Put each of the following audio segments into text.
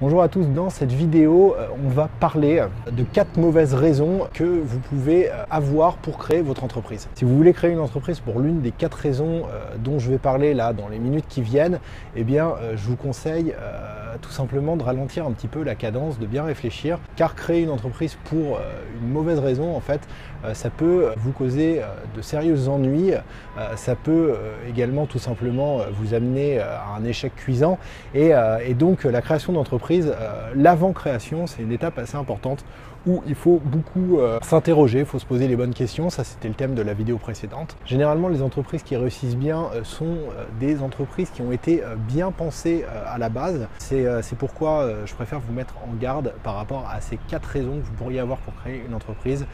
Bonjour à tous, dans cette vidéo, on va parler de 4 mauvaises raisons que vous pouvez avoir pour créer votre entreprise. Si vous voulez créer une entreprise pour l'une des 4 raisons dont je vais parler là dans les minutes qui viennent, eh bien je vous conseille tout simplement de ralentir un petit peu la cadence, de bien réfléchir, car créer une entreprise pour une mauvaise raison, en fait, ça peut vous causer de sérieux ennuis, ça peut également tout simplement vous amener à un échec cuisant et donc la création d'entreprise, l'avant-création, c'est une étape assez importante où il faut beaucoup s'interroger, il faut se poser les bonnes questions. Ça, c'était le thème de la vidéo précédente. Généralement, les entreprises qui réussissent bien sont des entreprises qui ont été bien pensées à la base. C'est pourquoi je préfère vous mettre en garde par rapport à ces 4 raisons que vous pourriez avoir pour créer une entreprise.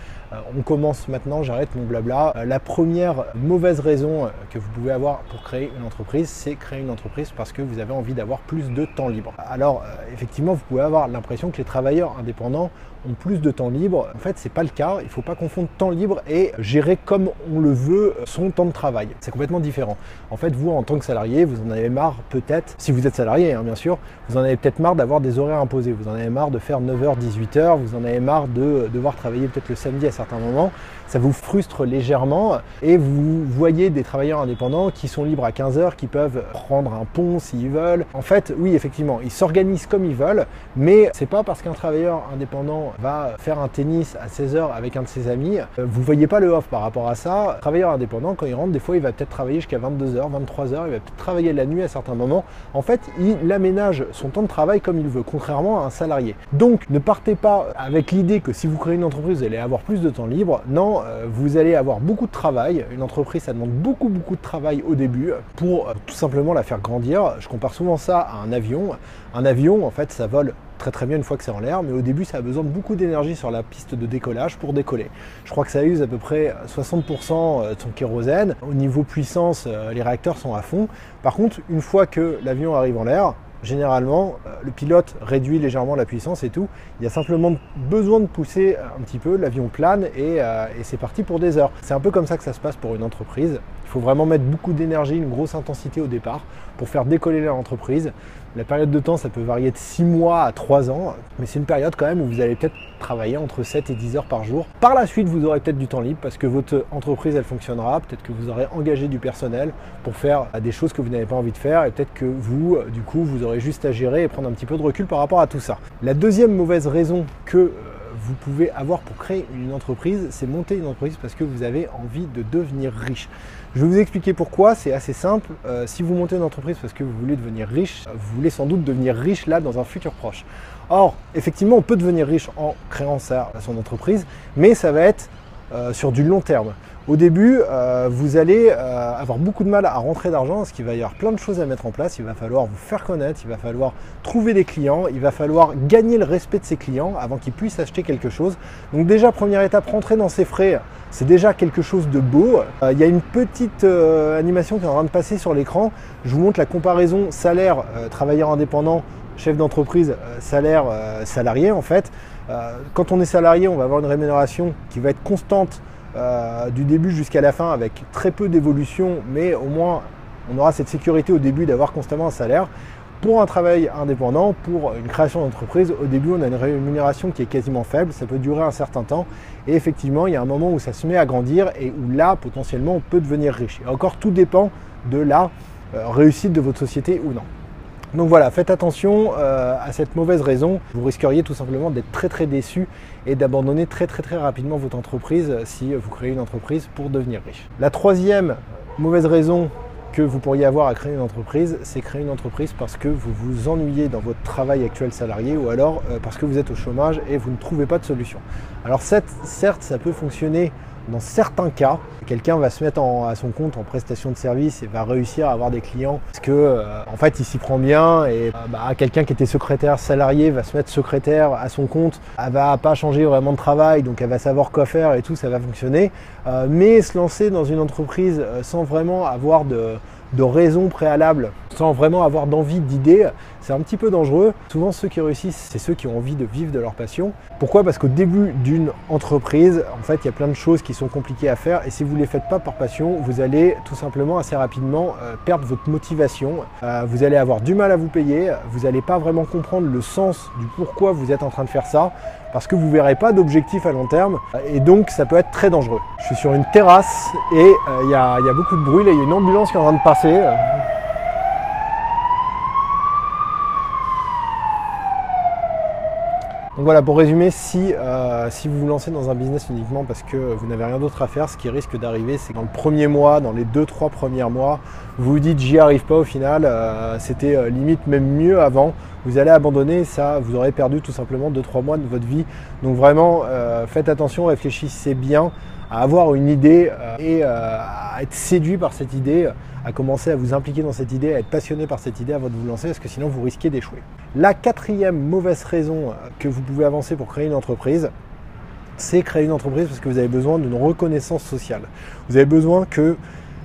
On commence maintenant, j'arrête mon blabla. La première mauvaise raison que vous pouvez avoir pour créer une entreprise, c'est créer une entreprise parce que vous avez envie d'avoir plus de temps libre. Alors, effectivement, vous pouvez avoir l'impression que les travailleurs indépendants ont plus de temps libre. En fait, c'est pas le cas. Il ne faut pas confondre temps libre et gérer comme on le veut son temps de travail. C'est complètement différent. En fait, vous, en tant que salarié, vous en avez marre peut-être, si vous êtes salarié, bien sûr, vous en avez peut-être marre d'avoir des horaires imposés. Vous en avez marre de faire 9h, 18h. Vous en avez marre de devoir travailler peut-être le samedi à certains moments. Ça vous frustre légèrement et vous voyez des travailleurs indépendants qui sont libres à 15h, qui peuvent prendre un pont s'ils veulent. En fait, oui, effectivement, ils s'organisent comme ils veulent, mais c'est pas parce qu'un travailleur indépendant va faire un tennis à 16h avec un de ses amis, vous voyez pas le off par rapport à ça. Un travailleur indépendant, quand il rentre, des fois, il va peut-être travailler jusqu'à 22h, 23h, il va peut-être travailler la nuit à certains moments. En fait, il aménage son temps de travail comme il veut, contrairement à un salarié. Donc, ne partez pas avec l'idée que si vous créez une entreprise, vous allez avoir plus de temps libre. Non, vous allez avoir beaucoup de travail. Une entreprise, ça demande beaucoup de travail au début pour tout simplement la faire grandir. Je compare souvent ça à un avion. Un avion, en fait, ça vole très bien une fois que c'est en l'air, mais au début ça a besoin de beaucoup d'énergie sur la piste de décollage pour décoller. Je crois que ça use à peu près 60% de son kérosène. Au niveau puissance, les réacteurs sont à fond. Par contre, une fois que l'avion arrive en l'air, généralement, le pilote réduit légèrement la puissance et tout. Il y a simplement besoin de pousser un petit peu, l'avion plane et c'est parti pour des heures. C'est un peu comme ça que ça se passe pour une entreprise. Il faut vraiment mettre beaucoup d'énergie, une grosse intensité au départ pour faire décoller l'entreprise. La période de temps, ça peut varier de 6 mois à 3 ans, mais c'est une période quand même où vous allez peut-être travailler entre 7 et 10 heures par jour. Par la suite, vous aurez peut-être du temps libre parce que votre entreprise, elle fonctionnera. Peut-être que vous aurez engagé du personnel pour faire des choses que vous n'avez pas envie de faire et peut-être que vous, du coup, vous aurez juste à gérer et prendre un petit peu de recul par rapport à tout ça. La deuxième mauvaise raison que vous pouvez avoir pour créer une entreprise, c'est monter une entreprise parce que vous avez envie de devenir riche. Je vais vous expliquer pourquoi, c'est assez simple. Si vous montez une entreprise parce que vous voulez devenir riche, vous voulez sans doute devenir riche là dans un futur proche. Or, effectivement, on peut devenir riche en créant son entreprise, mais ça va être sur du long terme. Au début, vous allez avoir beaucoup de mal à rentrer d'argent parce qu'il va y avoir plein de choses à mettre en place. Il va falloir vous faire connaître, il va falloir trouver des clients, il va falloir gagner le respect de ses clients avant qu'ils puissent acheter quelque chose. Donc déjà, première étape, rentrer dans ses frais, c'est déjà quelque chose de beau. Il y a une petite animation qui est en train de passer sur l'écran. Je vous montre la comparaison salaire travailleur indépendant, chef d'entreprise, salaire salarié en fait. Quand on est salarié, on va avoir une rémunération qui va être constante du début jusqu'à la fin avec très peu d'évolution, mais au moins on aura cette sécurité au début d'avoir constamment un salaire. Pour un travail indépendant, pour une création d'entreprise, au début on a une rémunération qui est quasiment faible, ça peut durer un certain temps et effectivement il y a un moment où ça se met à grandir et où là potentiellement on peut devenir riche. Et encore tout dépend de la réussite de votre société ou non. Donc voilà, faites attention à cette mauvaise raison. Vous risqueriez tout simplement d'être très déçu et d'abandonner très rapidement votre entreprise si vous créez une entreprise pour devenir riche. La troisième mauvaise raison que vous pourriez avoir à créer une entreprise, c'est créer une entreprise parce que vous vous ennuyez dans votre travail actuel salarié ou alors parce que vous êtes au chômage et vous ne trouvez pas de solution. Alors certes, ça peut fonctionner dans certains cas. Quelqu'un va se mettre à son compte en prestation de service et va réussir à avoir des clients parce que en fait il s'y prend bien et quelqu'un qui était secrétaire salarié va se mettre secrétaire à son compte, elle va pas changer vraiment de travail donc elle va savoir quoi faire et tout, ça va fonctionner. Mais se lancer dans une entreprise sans vraiment avoir de raisons préalables sans vraiment avoir d'envie, d'idées, c'est un petit peu dangereux. Souvent ceux qui réussissent, c'est ceux qui ont envie de vivre de leur passion. Pourquoi? Parce qu'au début d'une entreprise, en fait, il y a plein de choses qui sont compliquées à faire et si vous ne les faites pas par passion, vous allez tout simplement assez rapidement perdre votre motivation. Vous allez avoir du mal à vous payer, vous n'allez pas vraiment comprendre le sens du pourquoi vous êtes en train de faire ça parce que vous ne verrez pas d'objectif à long terme et donc ça peut être très dangereux. Je suis sur une terrasse et il y a beaucoup de bruit, là il y a une ambulance qui est en train de passer. Donc voilà, pour résumer, si vous vous lancez dans un business uniquement parce que vous n'avez rien d'autre à faire, ce qui risque d'arriver, c'est que dans le premier mois, dans les 2-3 premiers mois, vous vous dites j'y arrive pas au final, c'était limite même mieux avant, vous allez abandonner, ça vous aurez perdu tout simplement 2-3 mois de votre vie. Donc vraiment, faites attention, réfléchissez bien à avoir une idée et à être séduit par cette idée, à commencer à vous impliquer dans cette idée, à être passionné par cette idée avant de vous lancer, parce que sinon vous risquez d'échouer. La quatrième mauvaise raison que vous pouvez avancer pour créer une entreprise, c'est créer une entreprise parce que vous avez besoin d'une reconnaissance sociale. Vous avez besoin que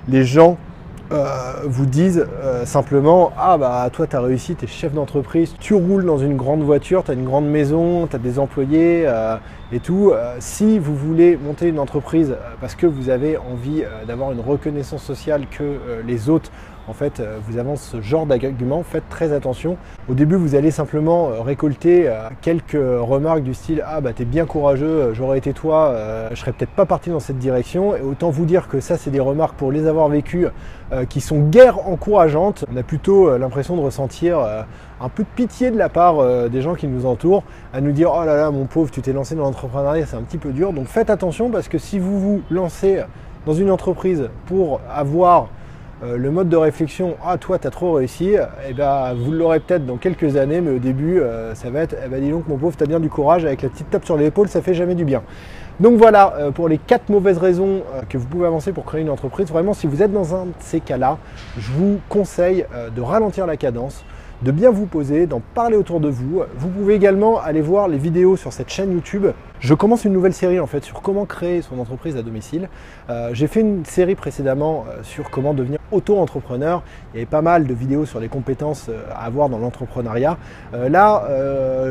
les gens vous disent simplement « Ah bah toi tu as réussi, tu es chef d'entreprise, tu roules dans une grande voiture, tu as une grande maison, tu as des employés et tout. Si vous voulez monter une entreprise parce que vous avez envie d'avoir une reconnaissance sociale que les autres en fait, vous avancent ce genre d'argument, faites très attention. Au début, vous allez simplement récolter quelques remarques du style « Ah bah t'es bien courageux, j'aurais été toi, je serais peut-être pas parti dans cette direction ». Et autant vous dire que ça, c'est des remarques pour les avoir vécues qui sont guère encourageantes. On a plutôt l'impression de ressentir un peu de pitié de la part des gens qui nous entourent, à nous dire « Oh là là, mon pauvre, tu t'es lancé dans l'entrepreneuriat, c'est un petit peu dur ». Donc faites attention parce que si vous vous lancez dans une entreprise pour avoir le mode de réflexion « Ah toi t'as trop réussi », eh ben, vous l'aurez peut-être dans quelques années, mais au début ça va être « Eh ben, dis donc mon pauvre, t'as bien du courage, avec la petite tape sur l'épaule, ça fait jamais du bien ». Donc voilà pour les 4 mauvaises raisons que vous pouvez avancer pour créer une entreprise. Vraiment, si vous êtes dans un de ces cas-là, je vous conseille de ralentir la cadence, de bien vous poser, d'en parler autour de vous. Vous pouvez également aller voir les vidéos sur cette chaîne YouTube. Je commence une nouvelle série en fait sur comment créer son entreprise à domicile. J'ai fait une série précédemment sur comment devenir auto-entrepreneur. Il y avait pas mal de vidéos sur les compétences à avoir dans l'entrepreneuriat. Là,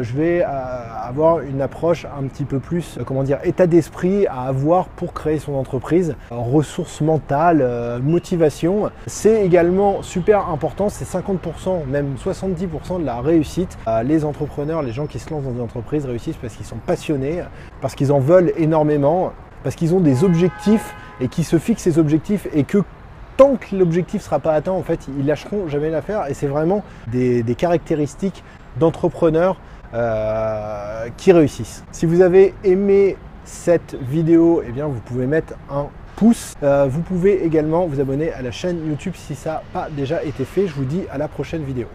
je vais avoir une approche un petit peu plus, comment dire, état d'esprit à avoir pour créer son entreprise, ressources mentales, motivation. C'est également super important, c'est 50%, même 70% de la réussite. Les entrepreneurs, les gens qui se lancent dans une entreprise réussissent parce qu'ils sont passionnés, parce qu'ils en veulent énormément, parce qu'ils ont des objectifs et qui se fixent ces objectifs et que tant que l'objectif ne sera pas atteint, en fait, ils lâcheront jamais l'affaire. Et c'est vraiment des caractéristiques d'entrepreneurs qui réussissent. Si vous avez aimé cette vidéo, eh bien, vous pouvez mettre un pouce. Vous pouvez également vous abonner à la chaîne YouTube si ça n'a pas déjà été fait. Je vous dis à la prochaine vidéo.